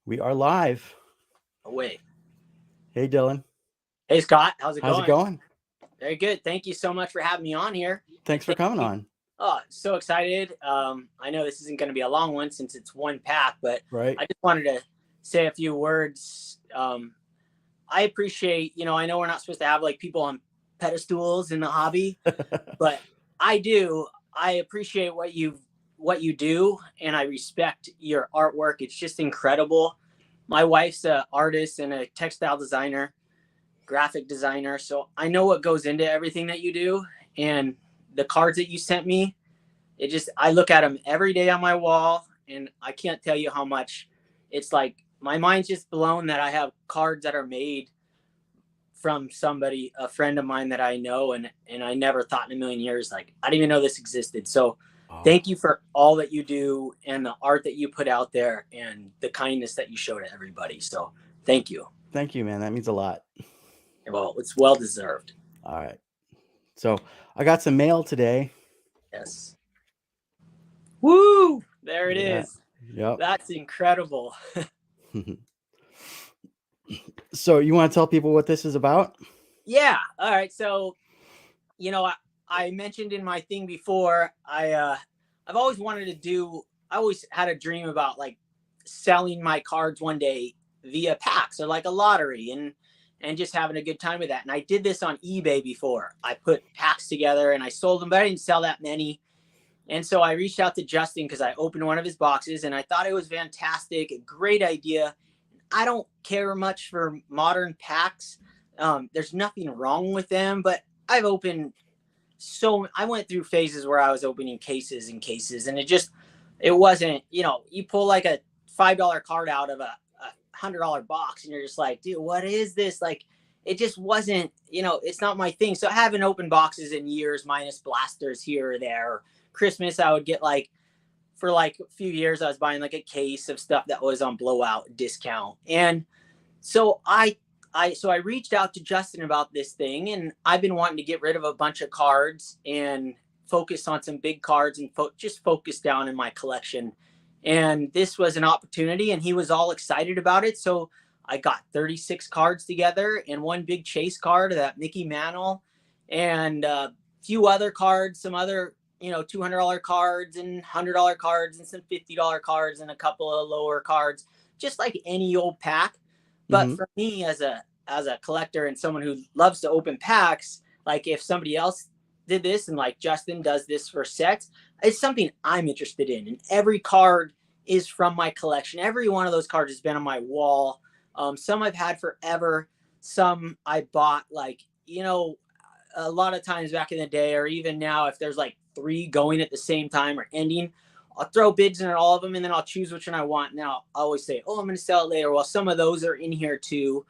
We are live. Oh, wait. Hey, Dylan. Hey, Scott. How's it How's it going? going? Very good. Thank you so much for having me on here. Thanks And for thank coming you. on. Oh, so excited. I know this isn't going to be a long one since it's one pack, but Right. I just wanted to say a few words. I appreciate, I know we're not supposed to have like people on pedestals in the hobby, but I do. I appreciate what you do, and I respect your artwork. It's just incredible. My wife's an artist and a textile designer, graphic designer, so I know what goes into everything that you do. And the cards that you sent me, I look at them every day on my wall, and I can't tell you how much it's like my mind's just blown that I have cards that are made from somebody, a friend of mine that I know, and I never thought in a million years, like, I didn't even know this existed. So thank you for all that you do and the art that you put out there and the kindness that you show to everybody. So thank you. Thank you, man. That means a lot. Well, it's well deserved. All right. So I got some mail today. Yes. Woo! There it Yeah. is. Yep. That's incredible. So you want to tell people what this is about? Yeah. All right. So, I mentioned in my thing before, I've always wanted to do, I always had a dream about like selling my cards one day via packs or like a lottery and just having a good time with that. And I did this on eBay before. I put packs together and I sold them, but I didn't sell that many. And so I reached out to Justin because I opened one of his boxes and I thought it was fantastic, a great idea. I don't care much for modern packs. There's nothing wrong with them, but I've opened I went through phases where I was opening cases and cases, and it wasn't, you pull like a $5 card out of a $100 box and you're just like, dude, what is this? Like, it just wasn't, it's not my thing. So I haven't opened boxes in years, minus blasters here or there. Christmas, I would get like, for like a few years, I was buying like a case of stuff that was on blowout discount. And so I reached out to Justin about this thing, and I've been wanting to get rid of a bunch of cards and focus on some big cards and just focus down in my collection. And this was an opportunity, and he was all excited about it. So I got 36 cards together and one big chase card of that Mickey Mantle and a few other cards, some other, $200 cards and $100 cards and some $50 cards and a couple of lower cards, just like any old pack. But for me, as a collector and someone who loves to open packs, like if somebody else did this and like Justin does this for sets, it's something I'm interested in. And every card is from my collection. Every one of those cards has been on my wall. Some I've had forever. Some I bought like, a lot of times back in the day, or even now, if there's like 3 going at the same time or ending, I'll throw bids in on all of them, and then I'll choose which one I want. Now I always say, "Oh, I'm going to sell it later." Well, some of those are in here too.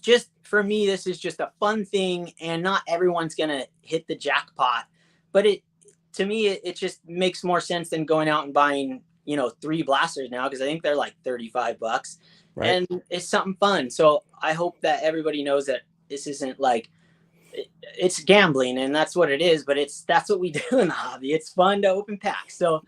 Just for me, this is just a fun thing, and not everyone's going to hit the jackpot. But to me, it just makes more sense than going out and buying, 3 blasters now, because I think they're like $35, Right. and it's something fun. So I hope that everybody knows that this isn't like, it's gambling, and that's what it is, but that's what we do in the hobby. It's fun to open packs. So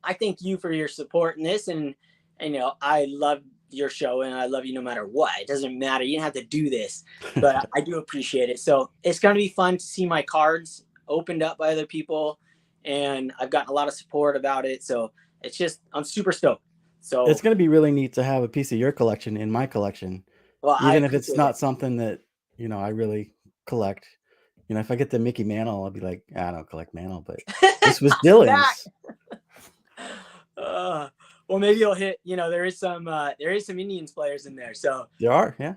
I thank you for your support in this, and I love your show, and I love you no matter what. It doesn't matter, you didn't have to do this, but I do appreciate it. So it's going to be fun to see my cards opened up by other people, and I've gotten a lot of support about it. So I'm super stoked. So it's going to be really neat to have a piece of your collection in my collection. Well, even if it's not something that, I really collect. If I get the Mickey Mantle, I'll be like, I don't collect Mantle, but this was Dylan's. Well, maybe you'll hit, there is some Indians players in there. So there are, yeah.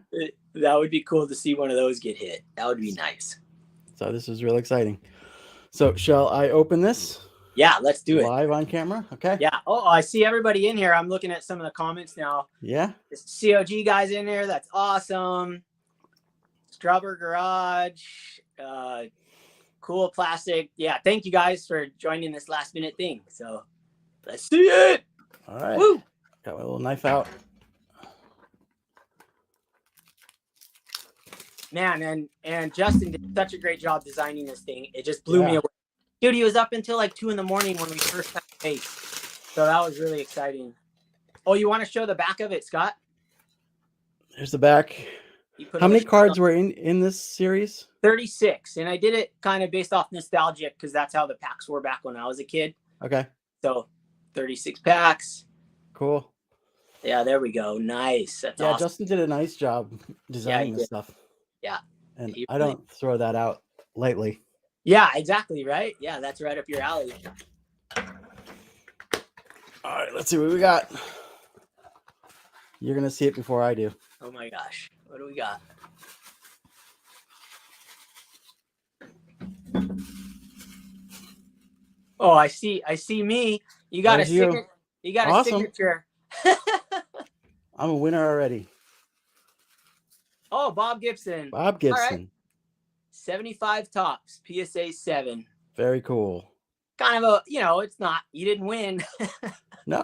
That would be cool to see one of those get hit. That would be nice. So this is real exciting. So shall I open this? Yeah, let's do it. Live on camera, okay? Yeah. Oh, I see everybody in here. I'm looking at some of the comments now. Yeah. There's COG guys in there. That's awesome. Strawberry Garage. Cool Plastic. Yeah, thank you guys for joining this last minute thing. So let's see it. All right. Woo! Got my little knife out. Man, and Justin did such a great job designing this thing. It just blew me away. Dude, he was up until like 2 a.m. when we first touched base. So that was really exciting. Oh, you want to show the back of it, Scott? Here's the back. You put How all many the cards were in this series? 36, and I did it kind of based off nostalgia because that's how the packs were back when I was a kid. Okay. So 36 packs. Cool. Yeah, there we go. Nice. That's Yeah, awesome. Justin did a nice job designing he this did. stuff. Yeah. And He I really- don't throw that out lightly. Yeah, exactly. Right. Yeah, that's right up your alley. All right, let's see what we got. You're gonna see it before I do. Oh my gosh. What do we got? Oh, I see me. You got There's a you. signature. You got Awesome. a signature. I'm a winner already. Oh, Bob Gibson. Bob Gibson. All right. 75 tops, PSA 7. Very cool. Kind of a, it's not, you didn't win, No,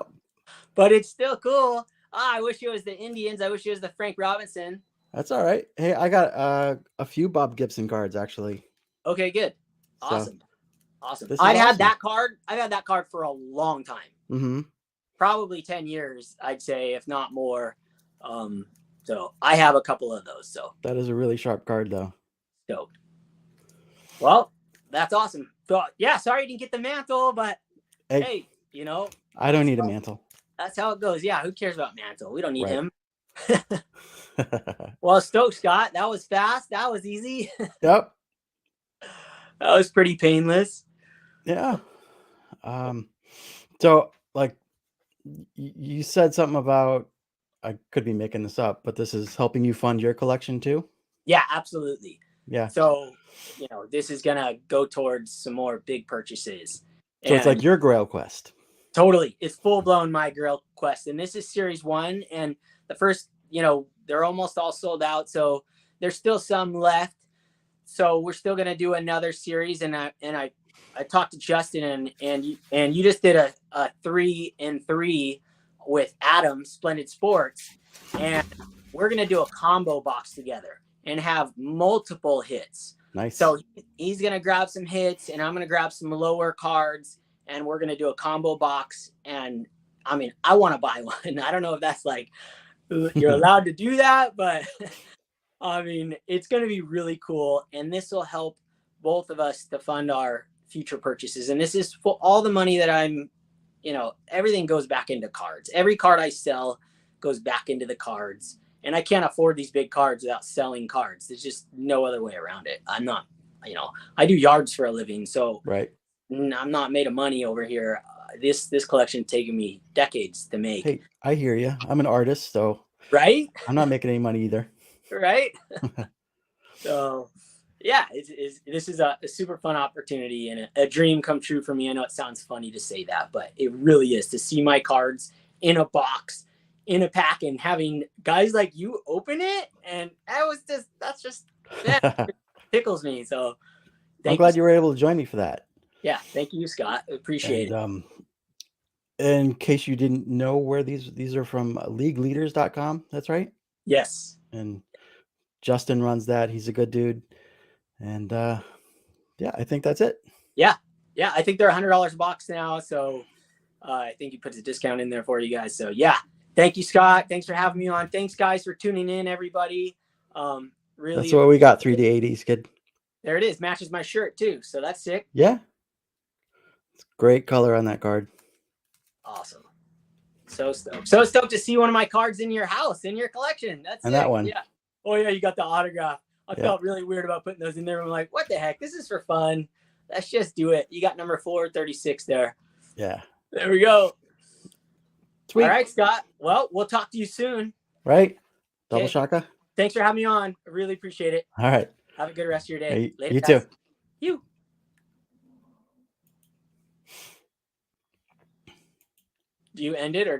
but it's still cool. I wish it was the Indians. I wish it was the Frank Robinson. that's all right. Hey, I got a few Bob Gibson cards actually. Okay, good. So, Awesome. Awesome. this is I've had awesome. that card. I've had that card for a long time. Mm-hmm. Probably 10 years, I'd say, if not more. So I have a couple of those. So That is a really sharp card, though. stoked. Well, that's awesome. So, yeah, sorry you didn't get the mantle, but hey, I don't need a mantle. that's how it goes. Yeah, who cares about Mantle? We don't need Right. him. Well, stoked, Scott. That was fast. That was easy. Yep. That was pretty painless. Yeah. So like you said something about, I could be making this up, but this is helping you fund your collection too? Yeah, absolutely. Yeah. So, this is going to go towards some more big purchases. So it's like your Grail quest. Totally. It's full blown my Grail quest. And this is series 1. And the first, they're almost all sold out. So there's still some left. So we're still going to do another series. And I talked to Justin and you just did a 3-in-3 with Adam, Splendid Sports. And we're going to do a combo box together and have multiple hits. Nice. So he's going to grab some hits and I'm going to grab some lower cards and we're going to do a combo box. And I mean, I want to buy one. I don't know if that's like, you're allowed to do that, but I mean, it's going to be really cool. And this will help both of us to fund our future purchases. And this is for all the money that I'm, everything goes back into cards. Every card I sell goes back into the cards. And I can't afford these big cards without selling cards. There's just no other way around it. I'm not, I do yards for a living. So right. I'm not made of money over here. This collection taken me decades to make. Hey, I hear you. I'm an artist, so right? I'm not making any money either. Right? So, yeah, this is a super fun opportunity and a dream come true for me. I know it sounds funny to say that, but it really is to see my cards in a box, in a pack, and having guys like you open it. And that tickles me. So I'm glad you were able to join me for that. Yeah. Thank you, Scott. Appreciate it. In case you didn't know where these are from, leagueleaders.com. That's right. Yes. And Justin runs that. He's a good dude. And yeah, I think that's it. Yeah. Yeah. I think they're $100 a box now. So I think he puts a discount in there for you guys. So yeah. Thank you, Scott. Thanks for having me on. Thanks, guys, for tuning in, everybody. Really. That's what we got. 3D80s, kid. There it is. Matches my shirt too. So that's sick. Yeah. It's great color on that card. Awesome. So stoked. So stoked to see one of my cards in your house, in your collection. That's and sick. that one. Yeah. Oh yeah, you got the autograph. I felt really weird about putting those in there. I'm like, what the heck? This is for fun. Let's just do it. You got number 436 there. Yeah. There we go. Sweet. All right, Scott. Well, we'll talk to you soon. Right. Double Okay. shaka. Thanks for having me on. I really appreciate it. All right. Have a good rest of your day. Hey, Later, you guys. too. You. Do you end it or